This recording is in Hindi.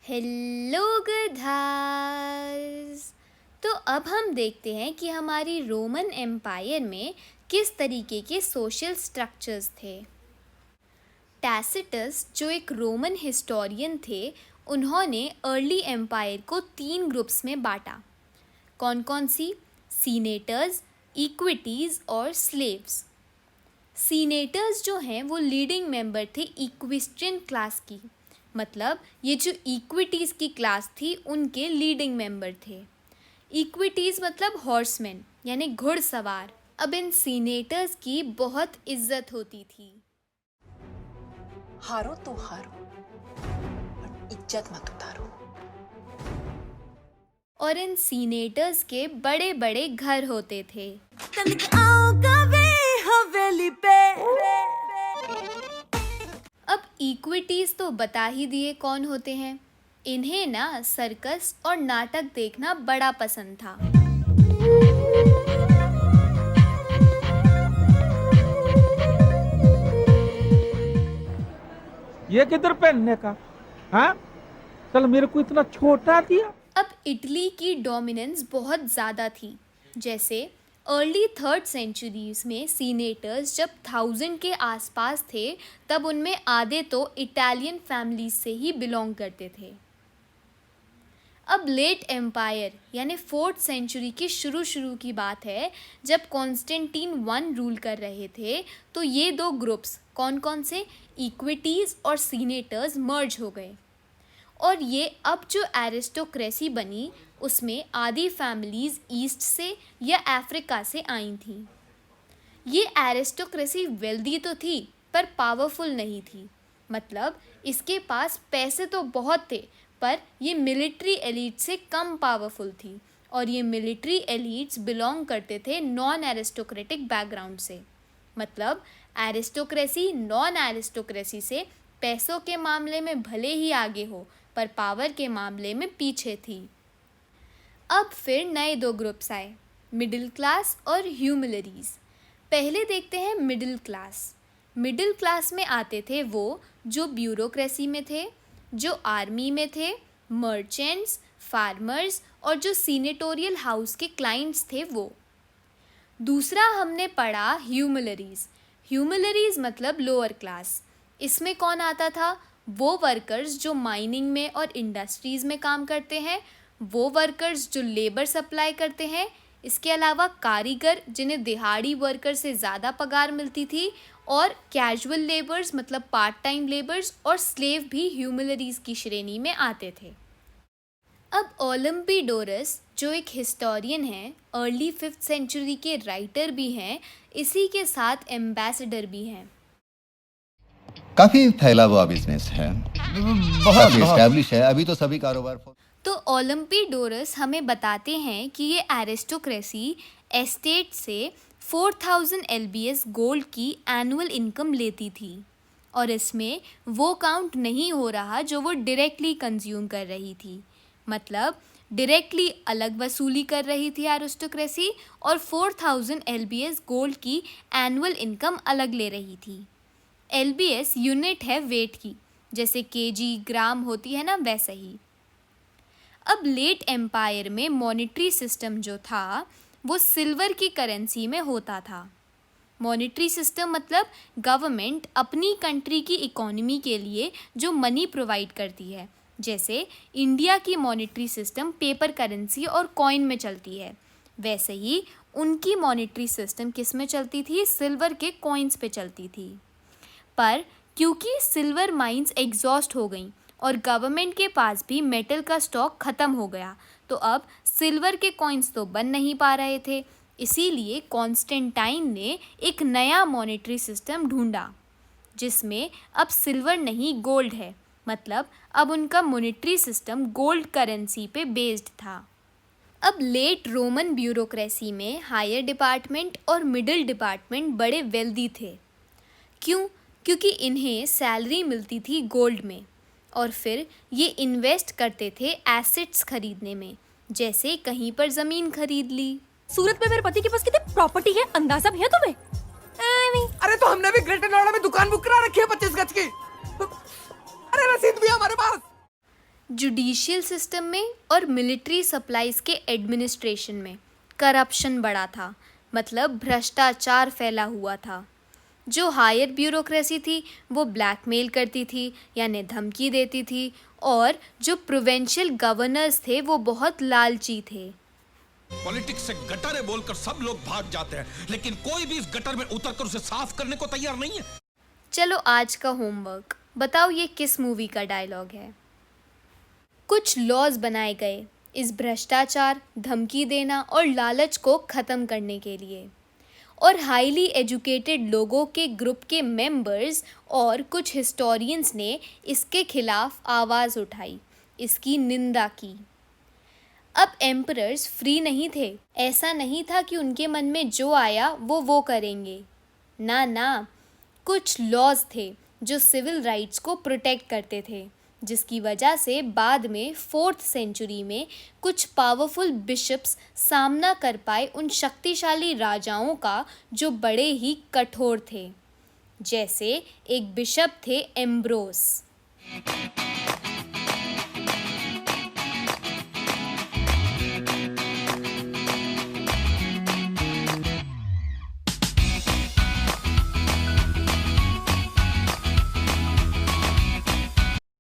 हेलो गधास। तो अब हम देखते हैं कि हमारी रोमन एम्पायर में किस तरीके के सोशल स्ट्रक्चर्स थे। टैसिटस जो एक रोमन हिस्टोरियन थे, उन्होंने अर्ली एम्पायर को 3 ग्रुप्स में बांटा। कौन कौन सी? सीनेटर्स, इक्विटीज़ और स्लेव्स। सीनेटर्स जो हैं वो लीडिंग मेंबर थे इक्विस्ट्रियन क्लास की, मतलब ये जो इक्विटीज़ की क्लास थी उनके लीडिंग मेंबर थे। इक्विटीज़ मतलब हॉर्समैन यानी घुड़सवार। अब इन सीनेटर्स की बहुत इज्जत होती थी। हारो तो हारो, पर इज्जत मत उतारो। और इन सीनेटर्स के बड़े बड़े घर होते थे। हवेली पे। अब इक्विटीज़ तो बता ही दिए कौन होते हैं। इन्हें ना सर्कस और नाटक देखना बड़ा पसंद था। ये किधर पहनने का? हाँ, चल मेरे को इतना छोटा दिया। अब इटली की डोमिनेंस बहुत ज़्यादा थी। जैसे अर्ली 3rd सेंचुरीज में सीनेटर्स जब 1000 के आसपास थे, तब उनमें आधे तो इटालियन फैमिलीज से ही बिलोंग करते थे। अब लेट एम्पायर यानी 4th सेंचुरी की शुरू की बात है, जब कॉन्स्टेंटीन 1 रूल कर रहे थे, तो ये 2 ग्रुप्स कौन कौन से, इक्विटीज़ और सीनेटर्स मर्ज हो गए। और ये अब जो एरिस्टोक्रेसी बनी, उसमें आधी फैमिलीज ईस्ट से या अफ्रीका से आई थी। ये एरिस्टोक्रेसी वेल्दी तो थी पर पावरफुल नहीं थी, मतलब इसके पास पैसे तो बहुत थे, पर ये मिलिट्री एलीट से कम पावरफुल थी। और ये मिलिट्री एलीट्स बिलोंग करते थे नॉन एरिस्टोक्रेटिक बैकग्राउंड से, मतलब एरिस्टोक्रेसी नॉन एरिस्टोक्रेसी से पैसों के मामले में भले ही आगे हो, पर पावर के मामले में पीछे थी। अब फिर नए 2 ग्रुप्स आए, मिडिल क्लास और ह्यूमिलरीज। पहले देखते हैं मिडिल क्लास। मिडिल क्लास में आते थे वो जो ब्यूरोक्रेसी में थे, जो आर्मी में थे, मर्चेंट्स, फार्मर्स और जो सीनेटोरियल हाउस के क्लाइंट्स थे वो। दूसरा हमने पढ़ा ह्यूमिलरीज। ह्यूमिलरीज मतलब लोअर क्लास। इसमें कौन आता था? वो वर्कर्स जो माइनिंग में और इंडस्ट्रीज़ में काम करते हैं, वो वर्कर्स जो लेबर सप्लाई करते हैं, इसके अलावा कारीगर जिन्हें दिहाड़ी वर्कर से ज़्यादा पगार मिलती थी, और कैजुअल लेबर्स मतलब पार्ट टाइम लेबर्स और स्लेव भी ह्यूमिलरीज की श्रेणी में आते थे। अब ओलम्पिडोरस जो एक हिस्टोरियन है, अर्ली 5th सेंचुरी के राइटर भी हैं, इसी के साथ एम्बेसडर भी हैं। काफी फैला हुआ बिजनेस है, काफी एस्टैब्लिश है। अभी तो सभी कारोबार तो ओलम्पिडोरस हमें बताते हैं कि ये एरिस्टोक्रेसी एस्टेट से 4000 LBS गोल्ड की एनुअल इनकम लेती थी, और इसमें वो काउंट नहीं हो रहा जो वो डायरेक्टली कंज्यूम कर रही थी, मतलब डायरेक्टली अलग वसूली कर रही थी एरिस्टोक्रेसी, और 4000 LBS गोल्ड की एनुअल इनकम अलग ले रही थी। LBS यूनिट है वेट की, जैसे केजी ग्राम होती है ना, वैसे ही। अब लेट एम्पायर में मॉनेटरी सिस्टम जो था वो सिल्वर की करेंसी में होता था। मॉनेटरी सिस्टम मतलब गवर्नमेंट अपनी कंट्री की इकोनॉमी के लिए जो मनी प्रोवाइड करती है। जैसे इंडिया की मॉनेटरी सिस्टम पेपर करेंसी और कॉइन में चलती है, वैसे ही उनकी मॉनेटरी सिस्टम किस में चलती थी? सिल्वर के कॉइन्स पे चलती थी। पर क्योंकि सिल्वर माइंस एग्जॉस्ट हो गई और गवर्नमेंट के पास भी मेटल का स्टॉक ख़त्म हो गया, तो अब सिल्वर के कॉइन्स तो बन नहीं पा रहे थे। इसीलिए कॉन्स्टेंटाइन ने एक नया मॉनेटरी सिस्टम ढूंढा, जिसमें अब सिल्वर नहीं गोल्ड है, मतलब अब उनका मॉनेटरी सिस्टम गोल्ड करेंसी पे बेस्ड था। अब लेट रोमन ब्यूरोक्रेसी में हायर डिपार्टमेंट और मिडिल डिपार्टमेंट बड़े वेल्दी थे। क्यों? क्योंकि इन्हें सैलरी मिलती थी गोल्ड में, और फिर ये इन्वेस्ट करते थे एसेट्स खरीदने में, जैसे कहीं पर ज़मीन खरीद ली। सूरत में मेरे पति के पास कितनी प्रॉपर्टी है, अंदाजा भी है तुम्हें? अरे तो हमने भी ग्रेटर नोएडा में दुकान बुक करा रखी है 25 गज की। अरे रसीद भी है हमारे पास। जुडिशियल सिस्टम में और मिलिट्री सप्लाईज के एडमिनिस्ट्रेशन में करप्शन बढ़ा था, मतलब भ्रष्टाचार फैला हुआ था। जो हायर ब्यूरोक्रेसी थी वो ब्लैकमेल करती थी यानी धमकी देती थी, और जो प्रोविंशियल गवर्नर्स थे वो बहुत लालची थे। पॉलिटिक्स से गटर है बोलकर सब लोग भाग जाते हैं, लेकिन कोई भी इस गटर में उतरकर उसे साफ करने को तैयार नहीं है। चलो आज का होमवर्क, बताओ ये किस मूवी का डायलॉग है। कुछ लॉज बनाए गए इस भ्रष्टाचार, धमकी देना और लालच को ख़त्म करने के लिए, और हाईली एजुकेटेड लोगों के ग्रुप के मेंबर्स और कुछ हिस्टोरियंस ने इसके खिलाफ आवाज़ उठाई, इसकी निंदा की। अब एम्परर्स फ्री नहीं थे, ऐसा नहीं था कि उनके मन में जो आया वो करेंगे, ना ना, कुछ लॉज थे जो सिविल राइट्स को प्रोटेक्ट करते थे, जिसकी वजह से बाद में 4th सेंचुरी में कुछ पावरफुल बिशप्स सामना कर पाए उन शक्तिशाली राजाओं का जो बड़े ही कठोर थे। जैसे एक बिशप थे एम्ब्रोस।